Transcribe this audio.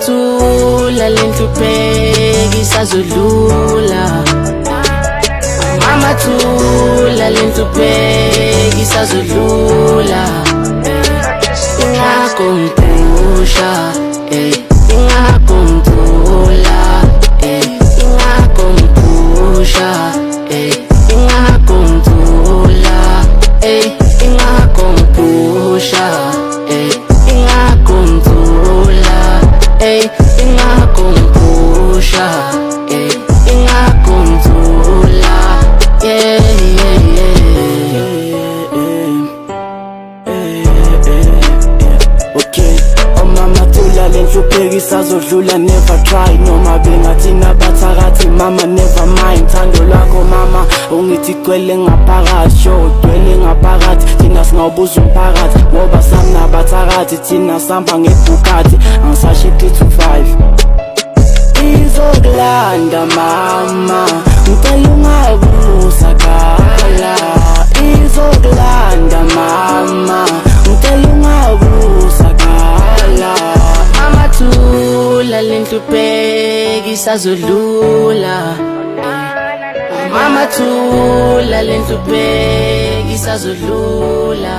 thula lentlupheki isazodlula. Mama thula lentlupheki isazodlula. Ingakumpusha, ingakumpula, ingakumpusha, ingakumpula, ingakumpusha, ingakumpula, ingakumpusha, ingakumpula, yeah, yeah, yeah. Okay, oh mama thula lentlupheki isazodlula, never try noma bengathina bathakathi mama never mind. Thando lwakho mama ungithi gwele ngaphakathi, sho gwele ngaphakathi, thina singawubuza umphakathi ngoba samnabathakathi, thina sihamba ngebhukhathi angisashiti 2-5. Izokulanda mama ngicela ungabusakala, izokulanda mama ngicela ungabusakala. Mama thula lentlupheki isazodlula. Mama thula lentlupheki isazodlula.